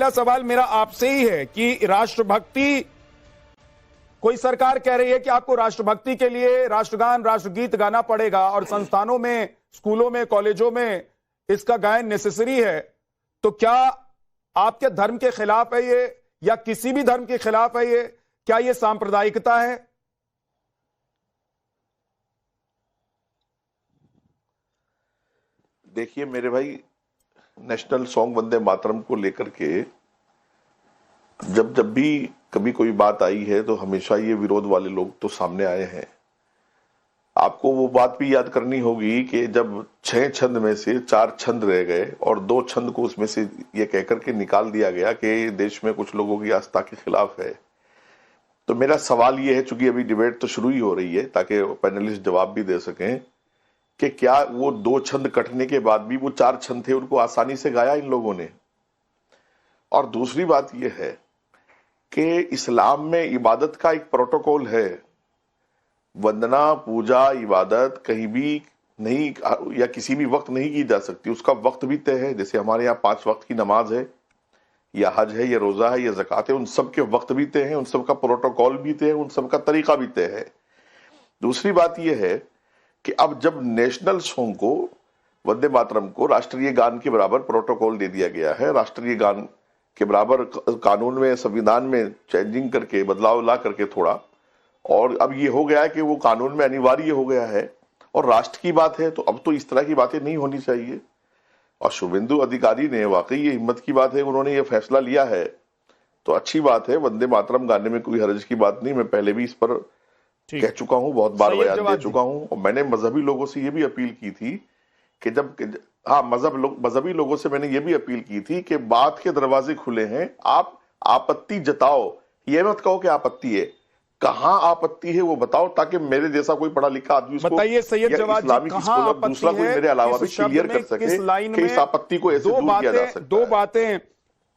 पहला सवाल मेरा आपसे ही है कि राष्ट्रभक्ति, कोई सरकार कह रही है कि आपको राष्ट्रभक्ति के लिए राष्ट्रगान राष्ट्रगीत गाना पड़ेगा और संस्थानों में, स्कूलों में, कॉलेजों में इसका गायन नेसेसरी है, तो क्या आपके धर्म के खिलाफ है ये, या किसी भी धर्म के खिलाफ है ये? क्या ये सांप्रदायिकता है? देखिए मेरे भाई, नेशनल सॉन्ग वंदे मातरम को लेकर के जब भी कभी कोई बात आई है तो हमेशा ये विरोध वाले लोग तो सामने आए हैं। आपको वो बात भी याद करनी होगी कि जब 6 छंद में से 4 छंद रह गए और 2 छंद को उसमें से ये कहकर के निकाल दिया गया कि देश में कुछ लोगों की आस्था के खिलाफ है, तो मेरा सवाल ये है, चूंकि अभी डिबेट तो शुरू ही हो रही है ताकि पैनलिस्ट जवाब भी दे सकें, कि क्या वो 2 छंद कटने के बाद भी वो 4 छंद थे उनको आसानी से गाया इन लोगों ने? और दूसरी बात यह है कि इस्लाम में इबादत का एक प्रोटोकॉल है। वंदना, पूजा, इबादत कहीं भी नहीं या किसी भी वक्त नहीं की जा सकती, उसका वक्त भी तय है। जैसे हमारे यहाँ 5 वक्त की नमाज है, या हज है, या रोजा है, या ज़कात है, उन सब के वक्त भी तय है, उन सब का प्रोटोकॉल भी तय है, उन सब का तरीका भी तय है। दूसरी बात यह है कि अब जब नेशनल सॉन्ग को, वंदे मातरम को राष्ट्रीय गान के बराबर प्रोटोकॉल दे दिया गया है, राष्ट्रीय गान के बराबर कानून में, संविधान में चेंजिंग करके, बदलाव ला करके थोड़ा, और अब ये हो गया है कि वो कानून में अनिवार्य हो गया है और राष्ट्र की बात है, तो अब तो इस तरह की बातें नहीं होनी चाहिए। और शुभेंदु अधिकारी ने वाकई ये हिम्मत की बात है, उन्होंने ये फैसला लिया है, तो अच्छी बात है। वंदे मातरम गाने में कोई हर्ज की बात नहीं। मैं पहले भी इस पर कह चुका हूं, बहुत बार बयान दे चुका हूं, और मैंने मजहबी लोगों से ये भी अपील की थी कि मजहबी लोगों से मैंने ये भी अपील की थी कि बात के दरवाजे खुले हैं, आप आपत्ति जताओ, ये मत कहो कि आपत्ति है, कहां आपत्ति है वो बताओ, ताकि मेरे जैसा कोई पढ़ा लिखा आदमी उसको, बताइए सैयद जवाद जी, कहां आपत्ति दूसरा कोई मेरे अलावा भी क्लियर कर सके कि इस आपत्ति को ऐसे दूर किया जा सकता है। 2 बातें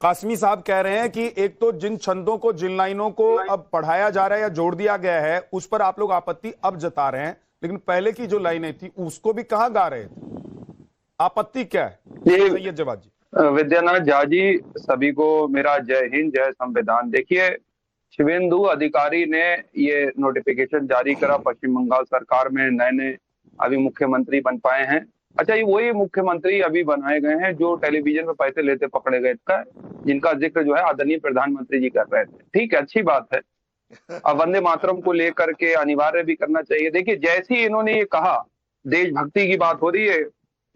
कासमी साहब कह रहे हैं कि एक तो जिन छंदों को, जिन लाइनों को अब पढ़ाया जा रहा है या जोड़ दिया गया है, उस पर आप लोग आपत्ति अब जता रहे हैं, लेकिन पहले की जो लाइनें थी उसको भी कहां गा रहे थे? आपत्ति क्या है सैयद जवाद जी? विद्यानाथ झा जी, सभी को मेरा जय हिंद, जय संविधान। देखिए, शुभेंदु अधिकारी ने ये नोटिफिकेशन जारी करा, पश्चिम बंगाल सरकार में नए अभी मुख्यमंत्री बन पाए हैं। अच्छा, ये वही मुख्यमंत्री अभी बनाए गए हैं जो टेलीविजन में पैसे लेते पकड़े गए थे, जिनका जिक्र जो है आदरणीय प्रधानमंत्री जी कर रहे थे। ठीक है, अच्छी बात है। अब वंदे मातरम को लेकर के अनिवार्य भी करना चाहिए। देखिए, जैसे ही इन्होंने ये कहा, देशभक्ति की बात हो रही है,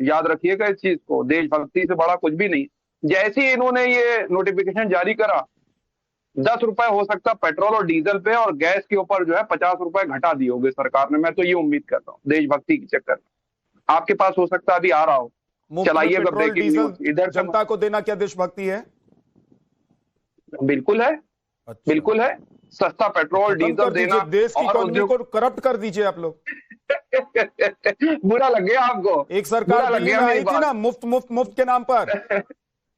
याद रखिएगा इस चीज को, देशभक्ति से बड़ा कुछ भी नहीं। जैसे ही इन्होंने ये नोटिफिकेशन जारी करा, 10 रुपए हो सकता पेट्रोल और डीजल पे, और गैस के ऊपर जो है 50 रुपए घटा दिए होंगे सरकार ने। मैं तो ये उम्मीद कर रहा हूँ, देशभक्ति के चक्कर में। आपके पास हो सकता अभी आ रहा हो, चलाइए ब्रेकिंग न्यूज। इधर जनता को देना क्या देशभक्ति है? बिल्कुल है। अच्छा। बिल्कुल है, सस्ता पेट्रोल डीजल देना, देश की इकोनॉमी को करप्ट कर दीजिए आप लोग। बुरा लग गया आपको? एक सरकार दिल्ली में आई थी ना, मुफ्त के नाम पर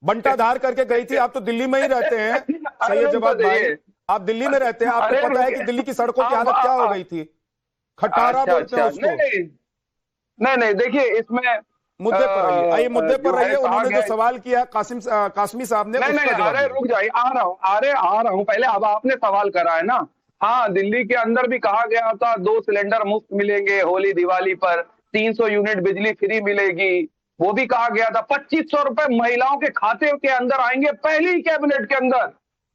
बंटाधार करके गई थी। आप तो दिल्ली में ही रहते हैं सैयद जवाद भाई, आप दिल्ली में रहते हैं, आपको पता है कि दिल्ली की सड़कों की हालत क्या हो गई थी। खटारा बोलते हैं उसको। नहीं, देखिए इसमें मुद्दे पर आइए, मुद्दे पर रहिए। उन्होंने जो सवाल किया कासमी साहब ने, अरे रुक जाइए, आ रहा हूँ पहले। अब आपने सवाल करा है ना, हाँ, दिल्ली के अंदर भी कहा गया था 2 सिलेंडर मुफ्त मिलेंगे होली दिवाली पर, 300 यूनिट बिजली फ्री मिलेगी, वो भी कहा गया था। 2500 रुपए महिलाओं के खाते के अंदर आएंगे पहली कैबिनेट के अंदर,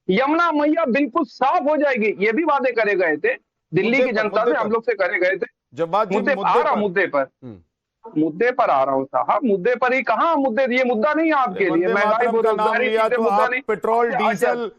यमुना मैया बिल्कुल साफ हो जाएगी, ये भी वादे करे गए थे दिल्ली की जनता से, हम लोग से करे गए थे। मुद्दे पर आ रहा हूँ साहब, मुद्दे पर ही कहाँ मुद्दे, ये मुद्दा नहीं है आपके लिए। महंगाई बेरोजगारी मुद्दा नहीं, पेट्रोल डीजल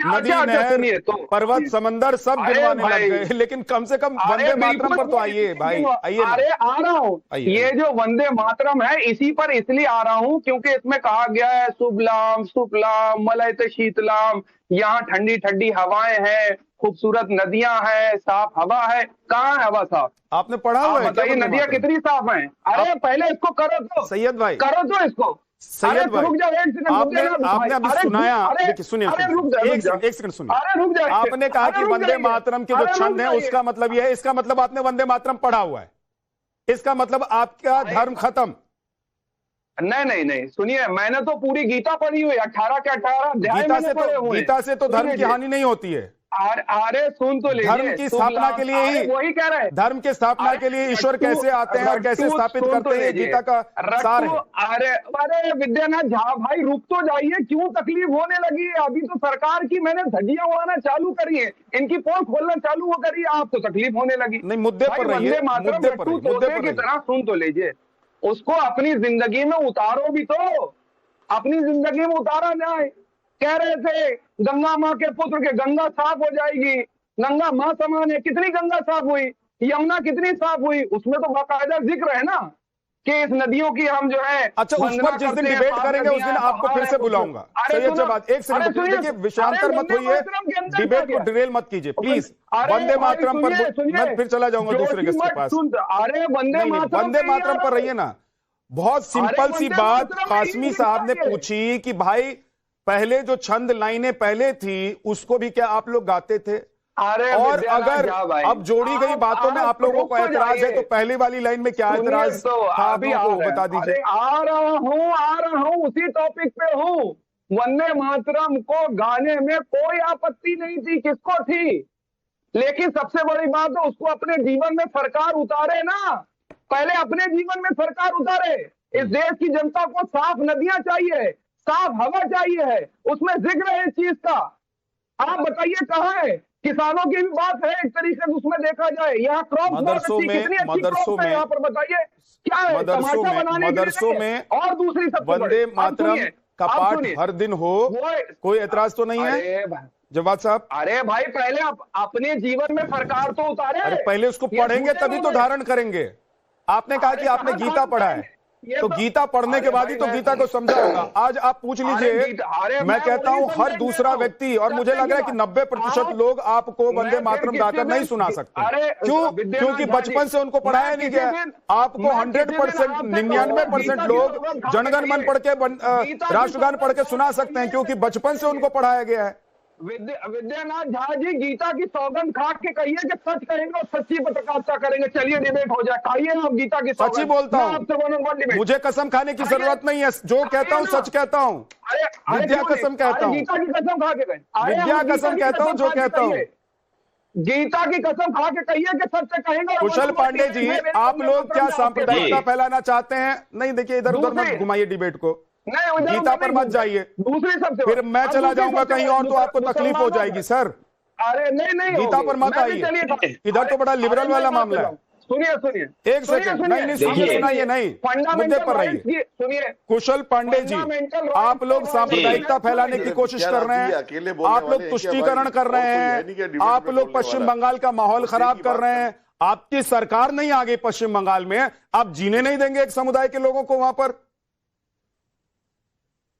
नदी नहर पर्वत समंदर सब गिरवाने लग गए, लेकिन कम से कम वंदे मातरम पर तो आइए भाई, आइए। अरे आ रहा हूँ, ये जो वंदे मातरम है इसी पर इसलिए आ रहा हूँ क्योंकि इसमें कहा गया है शुभलाम सुफलाम मलयते शीतलाम, यहाँ ठंडी ठंडी हवाएं हैं, खूबसूरत नदियां हैं, साफ हवा है। कहाँ है हवा साफ? आपने पढ़ा हुआ है? बताइए नदियां कितनी साफ हैं? अरे पहले इसको करो तो सैयद भाई, करो तो इसको। सैयद भाई, आपने अभी सुनाया, देखिए सुनिए, एक सेकंड सुनिए। आपने कहा कि वंदे मातरम के जो छंद है उसका मतलब यह है, इसका मतलब आपने वंदे मातरम पढ़ा हुआ है, इसका मतलब आपका धर्म खत्म। नहीं नहीं नहीं, सुनिए, मैंने तो पूरी गीता पढ़ी हुई, 18 के 18 अध्याय मैंने पढ़े हुए हैं। गीता से तो धर्म की हानि नहीं होती है। अरे सुन तो लीजिए, धर्म की स्थापना के लिए ही, वही कह रहे हैं, धर्म की स्थापना के लिए ईश्वर कैसे आते हैं और कैसे स्थापित करते हैं, गीता का सार है। अरे विद्यानाथ झा भाई, रुक तो जाइए, क्यों तकलीफ होने लगी है? अभी तो सरकार की मैंने धज्जियां उड़ाना चालू करी है, इनकी पोल खोलना चालू हो करी है, आपको तकलीफ होने लगी। नहीं, मुद्दे पर रहिए, मुद्दे पर की तरह सुन तो लीजिए, उसको अपनी जिंदगी में उतारो भी तो, अपनी जिंदगी में उतारा जाए। कह रहे थे गंगा माँ के पुत्र के गंगा साफ हो जाएगी, गंगा माँ समान है, कितनी गंगा साफ हुई, यमुना कितनी साफ हुई, उसमें तो बाकायदा जिक्र है ना कि इस नदियों की हम जो है। अच्छा, उस पर जिस दिन डिबेट करेंगे उस दिन आपको फिर से बुलाऊंगा। सैयद जवाद, एक सेकंड देखिए, विषयांतर मत होइए, डिबेट को डिरेल मत कीजिए प्लीज। वंदे मातरम पर मैं फिर चला जाऊंगा दूसरे गेस्ट के पास। अरे वंदे मातरम पर रहिए ना। बहुत सिंपल सी बात कासमी साहब ने पूछी कि भाई पहले जो छंद लाइनें पहले थी उसको भी क्या आप लोग गाते थे? और अगर अब जोड़ी गई बातों में आप लोगों को ऐतराज है तो पहले वाली लाइन में क्या ऐतराज था, अभी बता दीजिए। आ रहा हूँ उसी टॉपिक पे हूँ। वंदे मातरम को गाने में कोई आपत्ति नहीं थी, किसको थी? लेकिन सबसे बड़ी बात है उसको अपने जीवन में सरकार उतारे ना, पहले अपने जीवन में सरकार उतारे। इस देश की जनता को साफ नदियां चाहिए, साफ हवा चाहिए है, उसमें जिक्र है इस चीज का। आप बताइए कहाँ है? किसानों की भी बात है एक तरीके से उसमें देखा जाए। यहाँ क्रॉप मदरसों में यहाँ पर बताइए क्या है? मदरसों में और दूसरी सबसे वंदे मातरम का पाठ हर दिन हो, कोई एतराज तो नहीं है जवाद साहब? अरे भाई पहले अपने जीवन में सरकार तो उतारे। अरे पहले उसको पढ़ेंगे तभी तो धारण करेंगे। आपने कहा कि आपने गीता पढ़ा है, तो गीता पढ़ने के बाद ही तो गीता को समझा होगा। आज आप पूछ लीजिए, मैं कहता हूं हर दूसरा व्यक्ति, और मुझे लग रहा है कि 90% लोग आपको वंदे मातरम गाकर नहीं सुना सकते। क्यों? क्योंकि बचपन से उनको पढ़ाया नहीं गया। आपको 100%, 99% लोग जनगण मन पढ़ के राष्ट्रगान पढ़ के सुना सकते हैं, क्योंकि बचपन से उनको पढ़ाया गया है। विद्यानाथ झा जी, गीता की सौगंध खा के कहिए कि सच कहेंगे और सच्ची पत्रकारिता करेंगे। चलिए डिबेट हो जाए, खाइए आप गीता की सौगंध। सच्ची बोलता हूँ, मुझे कसम खाने की जरूरत नहीं है, जो कहता हूँ सच कहता हूँ। विद्या कसम कहता हूँ, गीता की कसम खा के कहें, विद्या कसम कहता हूँ, जो कहता हूँ। गीता की कसम खा के कहिए कि सच कहेंगे। कुशल पांडे जी, आप लोग क्या सांप्रदायिकता फैलाना चाहते हैं? नहीं, देखिए इधर उधर मत घुमाइए डिबेट को, गीता पर मत जाइए। दूसरी सबसे फिर मैं चला जाऊंगा कहीं और तो आपको तकलीफ हो जाएगी सर। अरे नहीं, गीता पर मत आइए, इधर तो बड़ा लिबरल वाला मामला है। सुनिए एक सेकंड, नहीं सुनाइए, नहीं मुद्दे पर रहिए। सुनिए कुशल पांडे जी, आप लोग सांप्रदायिकता फैलाने की कोशिश कर रहे हैं, आप लोग तुष्टीकरण कर रहे हैं, आप लोग पश्चिम बंगाल का माहौल खराब कर रहे हैं। आपकी सरकार नहीं आ गई पश्चिम बंगाल में, आप जीने नहीं देंगे एक समुदाय के लोगों को वहां पर।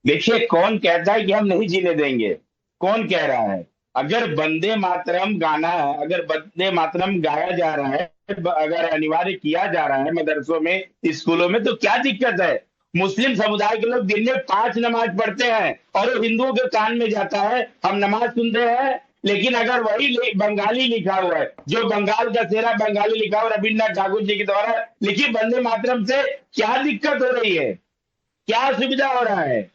देखिए, कौन कहता है कि हम नहीं जीने देंगे? कौन कह रहा है? अगर वंदे मातरम गाना है, अगर वंदे मातरम गाया जा रहा है, अगर अनिवार्य किया जा रहा है मदरसों में, स्कूलों में, तो क्या दिक्कत है? मुस्लिम समुदाय के लोग दिन में 5 नमाज पढ़ते हैं और वो हिंदुओं के कान में जाता है, हम नमाज सुनते हैं। लेकिन अगर वही बंगाली लिखा हुआ है, जो बंगाल का सेरा बंगाली लिखा हुआ रविन्द्रनाथ ठाकुर जी के द्वारा लिखी वंदे मातरम से क्या दिक्कत हो रही है? क्या सुविधा हो रहा है?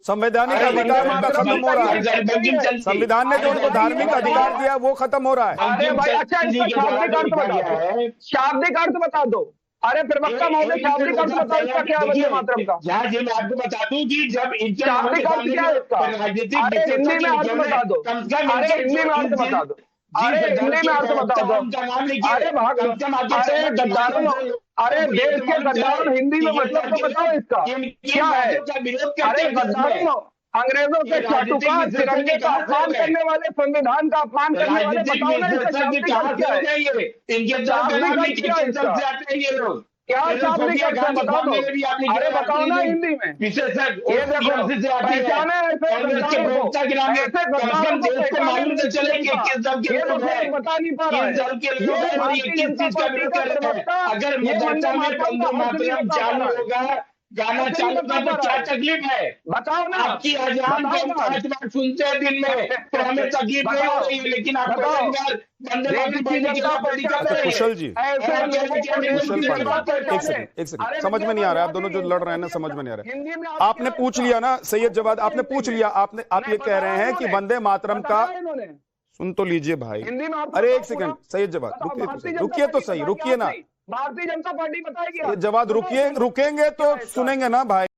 संवैधानिक अधिकार उनका खत्म हो रहा है। संविधान ने जो उनको धार्मिक अधिकार दिया वो खत्म हो रहा है। अरे भाई, अच्छा इसका शाब्दिक अर्थ बता दो, शाब्दिक अर्थ बता दो। अरे प्रवक्ता महोदय, शाब्दिक अर्थ बताओ इसका क्या है वंदे मातरम का? जी मैं आपको बता दूं कि जब शाब्दिक अर्थ क्या है इसका? अरे हिंदी में अर्थ बता दो, अरे हिंदी में अर्थ बता दो, अरे हिंदी में अर्थ बता दो। अरे अरे गद्दारों, अरे देश के गद्दारों, हिंदी में मतलब तो बताओ इसका क्या है? अरे गद्दारों, अंग्रेजों के चाटुकार, तिरंगे का अपमान करने वाले, संविधान का अपमान करने वाले, बताओ ना इसका शाब्दिक अर्थ क्या है? क्या शाब्दिक अर्थ है बता दो। अरे बताओ ना हिंदी में। विशेषज्ञ ये देखो, पहचाने ऐसे बता नहीं पा रहा है। अगर मदरसा में वंदे मातरम चालू होगा गाना चालू का तो क्या तकलीफ है? बताओ ना, आपकी अजान को हम 5 बार सुनते हैं दिन में, तो हमें तकलीफ नहीं हो रही है, लेकिन आपको एक बार वंदे मातरम बोलने की बात दिक्कत अच्छा है। कुशल जी, कुशल पांडे, एक एक सेकंड, समझ में नहीं आ रहा है, आप दोनों जो लड़ रहे हैं ना, समझ में नहीं आ रहा हिंदी में है। आपने पूछ लिया ना सैयद जवाद, आपने पूछ लिया, आप ये कह रहे हैं कि वंदे मातरम का, सुन तो लीजिए भाई, हिंदी में आपको अरे एक बताओ सेकंड पूरा। सैयद जवाद, बताओ, रुकिए तो भारतीय सही, जनता रुकिए तो पार्टी सही, बताएगी रुकिए आप ना नहीं। भारतीय जनता पार्टी बताएगी ये जवाद, रुकिए, रुकेंगे तो सुनेंगे ना भाई।